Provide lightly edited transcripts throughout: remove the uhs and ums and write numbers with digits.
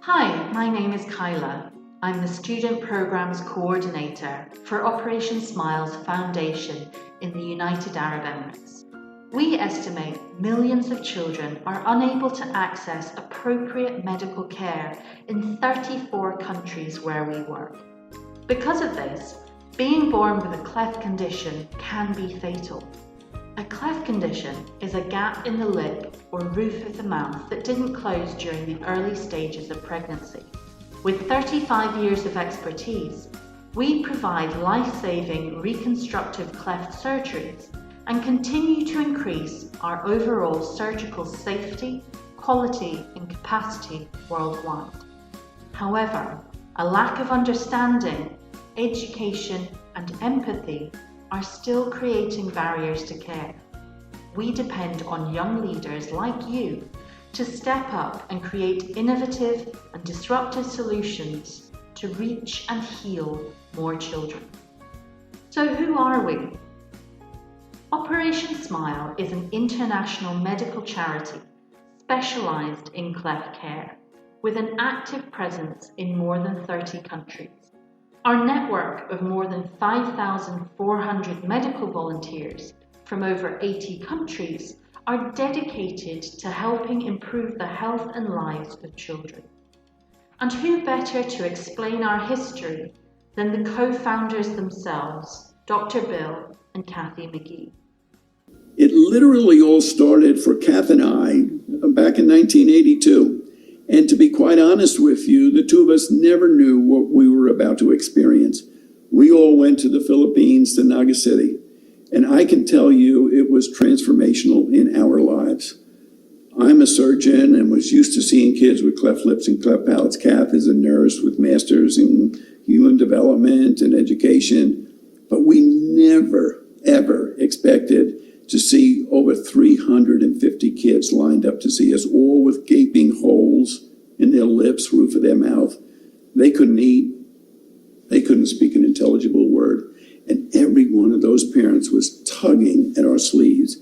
Hi, my name is Kyla. I'm the Student Programs Coordinator for Operation Smiles Foundation in the United Arab Emirates. We estimate millions of children are unable to access appropriate medical care in 34 countries where we work. Because of this, being born with a cleft condition can be fatal. A cleft condition is a gap in the lip or roof of the mouth that didn't close during the early stages of pregnancy. With 35 years of expertise, we provide life-saving reconstructive cleft surgeries and continue to increase our overall surgical safety, quality and capacity worldwide. However, a lack of understanding, education and empathy are still creating barriers to care. We depend on young leaders like you to step up and create innovative and disruptive solutions to reach and heal more children. So who are we? Operation Smile is an international medical charity specialised in cleft care, with an active presence in more than 30 countries. Our network of more than 5,400 medical volunteers from over 80 countries are dedicated to helping improve the health and lives of children. And who better to explain our history than the co-founders themselves, Dr. Bill and Kathy McGee. It literally all started for Kath and I back in 1982. And to be quite honest with you, the two of us never knew what we were about to experience. We all went to the Philippines, to Naga City, and I can tell you it was transformational in our lives. I'm a surgeon and was used to seeing kids with cleft lips and cleft palates. Kath is a nurse with masters in human development and education, but we never, ever expected to see over 350 kids lined up to see us, all with gaping holes in their lips, roof of their mouth. They couldn't eat. They couldn't speak an intelligible word. And every one of those parents was tugging at our sleeves,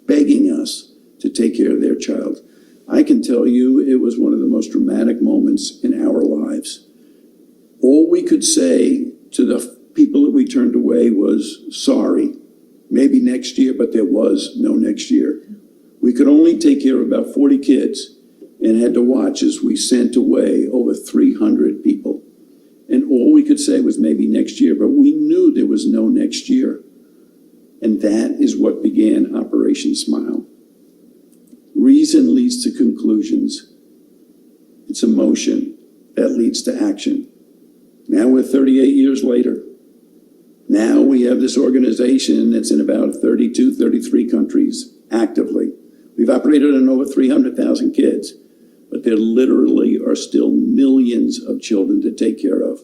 begging us to take care of their child. I can tell you it was one of the most dramatic moments in our lives. All we could say to the people that we turned away was, sorry. Maybe next year, but there was no next year. We could only take care of about 40 kids and had to watch as we sent away over 300 people. And all we could say was maybe next year, but we knew there was no next year. And that is what began Operation Smile. Reason leads to conclusions. It's emotion that leads to action. Now we're 38 years later. Now we have this organization that's in about 32, 33 countries actively. We've operated on over 300,000 kids, but there literally are still millions of children to take care of.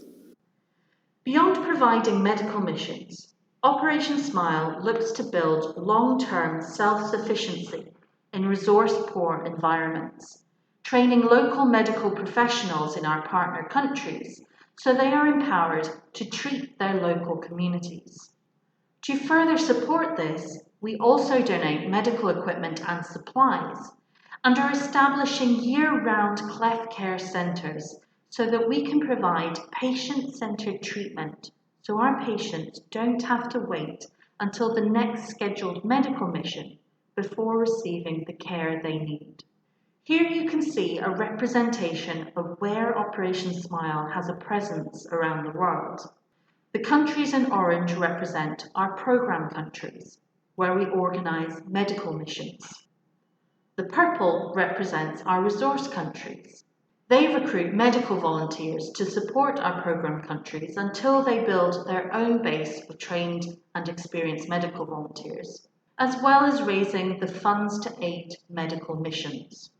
Beyond providing medical missions, Operation Smile looks to build long-term self-sufficiency in resource-poor environments, training local medical professionals in our partner countries so they are empowered to treat their local communities. To further support this, we also donate medical equipment and supplies and are establishing year-round cleft care centres so that we can provide patient-centred treatment so our patients don't have to wait until the next scheduled medical mission before receiving the care they need. Here you can see a representation of where Operation Smile has a presence around the world. The countries in orange represent our programme countries, where we organise medical missions. The purple represents our resource countries. They recruit medical volunteers to support our programme countries until they build their own base of trained and experienced medical volunteers, as well as raising the funds to aid medical missions.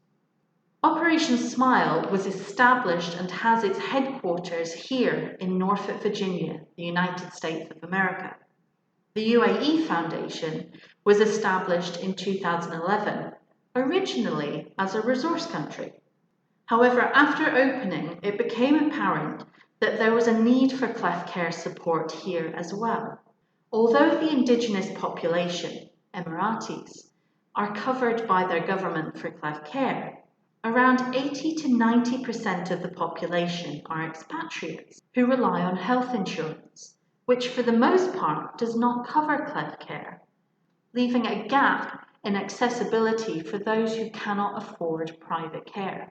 Operation Smile was established and has its headquarters here in Norfolk, Virginia, the United States of America. The UAE Foundation was established in 2011, originally as a resource country. However, after opening, it became apparent that there was a need for cleft care support here as well. Although the indigenous population, Emiratis, are covered by their government for cleft care, Around 80 to 90% of the population are expatriates who rely on health insurance, which for the most part does not cover cleft care, leaving a gap in accessibility for those who cannot afford private care.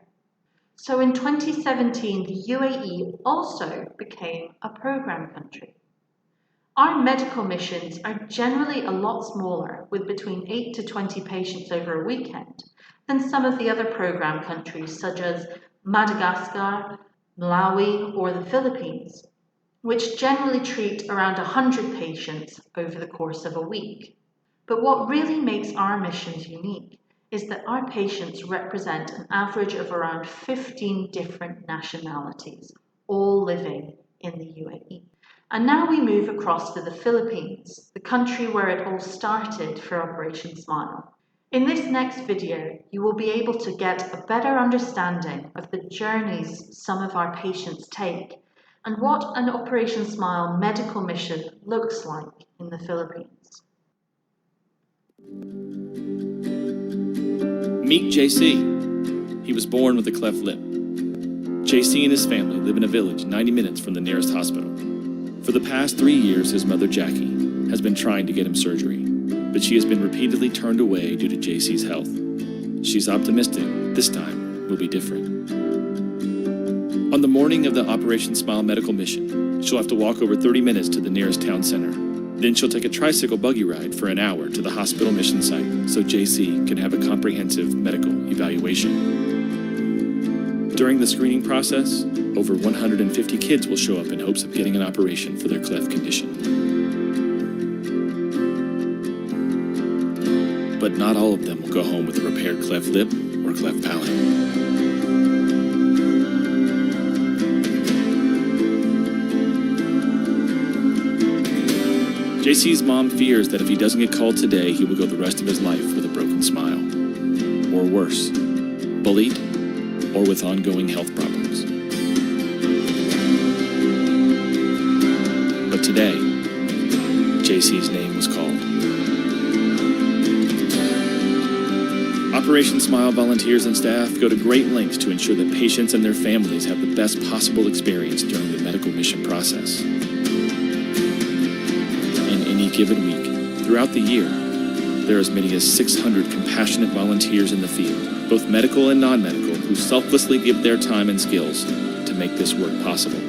So in 2017, the UAE also became a program country. Our medical missions are generally a lot smaller, with between 8 to 20 patients over a weekend, than some of the other program countries such as Madagascar, Malawi, or the Philippines, which generally treat around 100 patients over the course of a week. But what really makes our missions unique is that our patients represent an average of around 15 different nationalities, all living in the UAE. And now we move across to the Philippines, the country where it all started for Operation Smile. In this next video, you will be able to get a better understanding of the journeys some of our patients take and what an Operation Smile medical mission looks like in the Philippines. Meet JC. He was born with a cleft lip. JC and his family live in a village 90 minutes from the nearest hospital. For the past 3 years, his mother, Jackie, has been trying to get him surgery, but she has been repeatedly turned away due to JC's health. She's optimistic this time will be different. On the morning of the Operation Smile medical mission, she'll have to walk over 30 minutes to the nearest town center. Then she'll take a tricycle buggy ride for an hour to the hospital mission site so JC can have a comprehensive medical evaluation. During the screening process, over 150 kids will show up in hopes of getting an operation for their cleft condition. But not all of them will go home with a repaired cleft lip or cleft palate. JC's mom fears that if he doesn't get called today, he will go the rest of his life with a broken smile. Or worse, bullied or with ongoing health problems. But today, JC's name was called. Operation Smile volunteers and staff go to great lengths to ensure that patients and their families have the best possible experience during the medical mission process. In any given week, throughout the year, there are as many as 600 compassionate volunteers in the field, both medical and non-medical, who selflessly give their time and skills to make this work possible.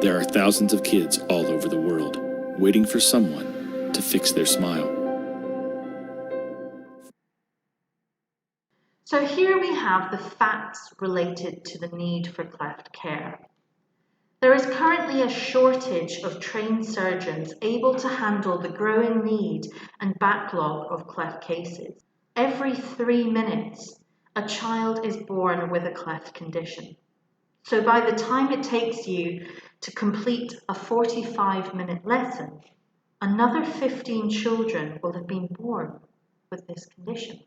There are thousands of kids all over the world waiting for someone to fix their smile. So here we have the facts related to the need for cleft care. There is currently a shortage of trained surgeons able to handle the growing need and backlog of cleft cases. Every 3 minutes, a child is born with a cleft condition. So by the time it takes you to complete a 45-minute lesson, another 15 children will have been born with this condition.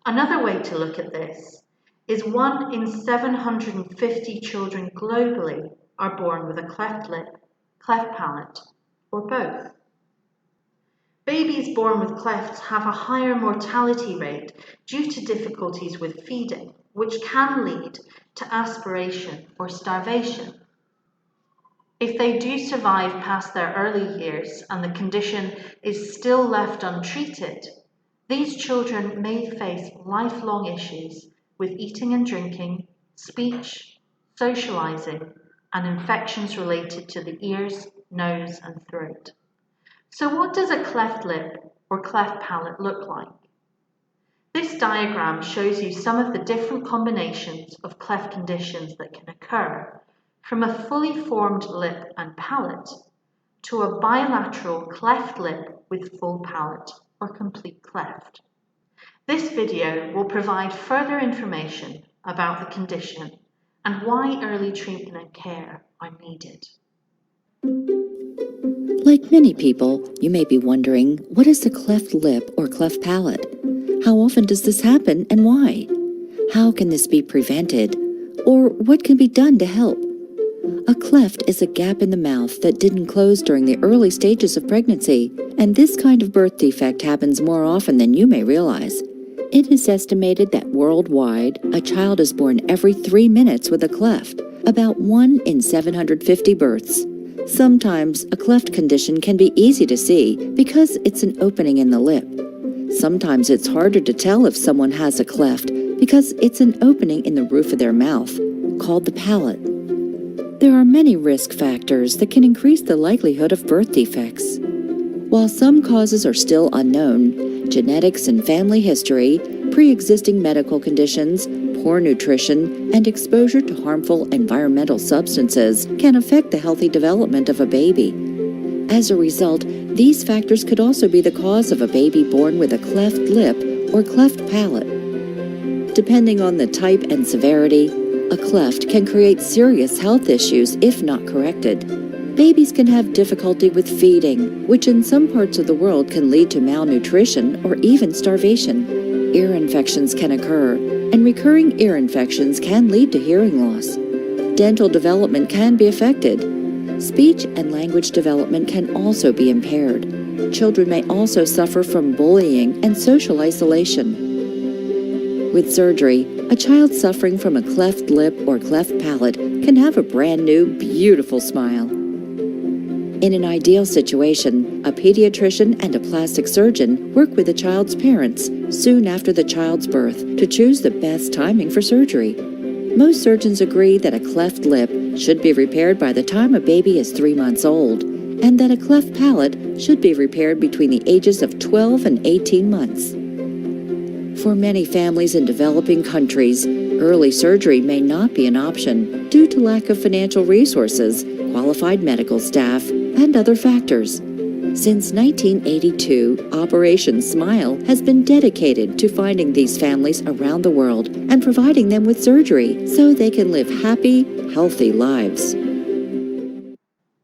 Another way to look at this is 1 in 750 children globally are born with a cleft lip, cleft palate, or both. Babies born with clefts have a higher mortality rate due to difficulties with feeding, which can lead to aspiration or starvation. If they do survive past their early years and the condition is still left untreated, these children may face lifelong issues with eating and drinking, speech, socializing, and infections related to the ears, nose, and throat. So what does a cleft lip or cleft palate look like? This diagram shows you some of the different combinations of cleft conditions that can occur, from a fully formed lip and palate to a bilateral cleft lip with full palate or complete cleft. This video will provide further information about the condition and why early treatment and care are needed. Like many people, you may be wondering, what is the cleft lip or cleft palate? How often does this happen and why? How can this be prevented? Or what can be done to help? A cleft is a gap in the mouth that didn't close during the early stages of pregnancy, and this kind of birth defect happens more often than you may realize. It is estimated that worldwide, a child is born every 3 minutes with a cleft, about 1 in 750 births. Sometimes a cleft condition can be easy to see because it's an opening in the lip. Sometimes it's harder to tell if someone has a cleft because it's an opening in the roof of their mouth, called the palate. There are many risk factors that can increase the likelihood of birth defects. While some causes are still unknown, genetics and family history, pre-existing medical conditions, poor nutrition, and exposure to harmful environmental substances can affect the healthy development of a baby. As a result, these factors could also be the cause of a baby born with a cleft lip or cleft palate. Depending on the type and severity, a cleft can create serious health issues if not corrected. Babies can have difficulty with feeding, which in some parts of the world can lead to malnutrition or even starvation. Ear infections can occur, and recurring ear infections can lead to hearing loss. Dental development can be affected. Speech and language development can also be impaired. Children may also suffer from bullying and social isolation. With surgery, a child suffering from a cleft lip or cleft palate can have a brand new, beautiful smile. In an ideal situation, a pediatrician and a plastic surgeon work with the child's parents soon after the child's birth to choose the best timing for surgery. Most surgeons agree that a cleft lip should be repaired by the time a baby is 3 months old, and that a cleft palate should be repaired between the ages of 12 and 18 months. For many families in developing countries, early surgery may not be an option due to lack of financial resources, qualified medical staff, and other factors. Since 1982, Operation Smile has been dedicated to finding these families around the world and providing them with surgery so they can live happy, healthy lives.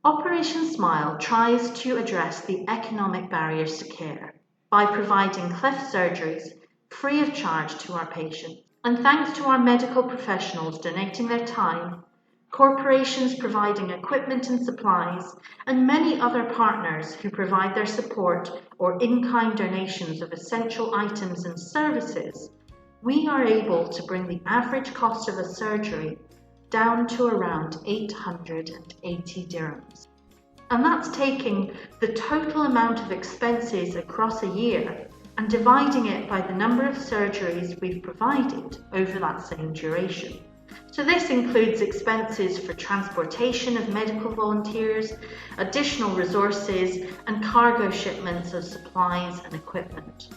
Operation Smile tries to address the economic barriers to care by providing cleft surgeries free of charge to our patients. And thanks to our medical professionals donating their time, corporations providing equipment and supplies, and many other partners who provide their support or in-kind donations of essential items and services, we are able to bring the average cost of a surgery down to around 880 dirhams. And that's taking the total amount of expenses across a year and dividing it by the number of surgeries we've provided over that same duration. So this includes expenses for transportation of medical volunteers, additional resources, and cargo shipments of supplies and equipment.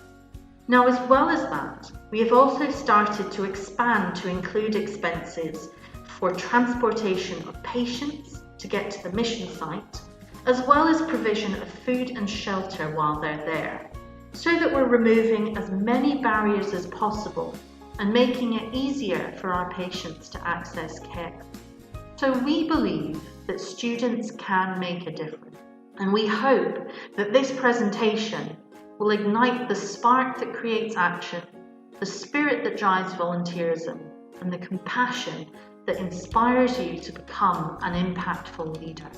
Now, as well as that, we have also started to expand to include expenses for transportation of patients to get to the mission site, as well as provision of food and shelter while they're there, so that we're removing as many barriers as possible and making it easier for our patients to access care. So we believe that students can make a difference, and we hope that this presentation will ignite the spark that creates action, the spirit that drives volunteerism, and the compassion that inspires you to become an impactful leader.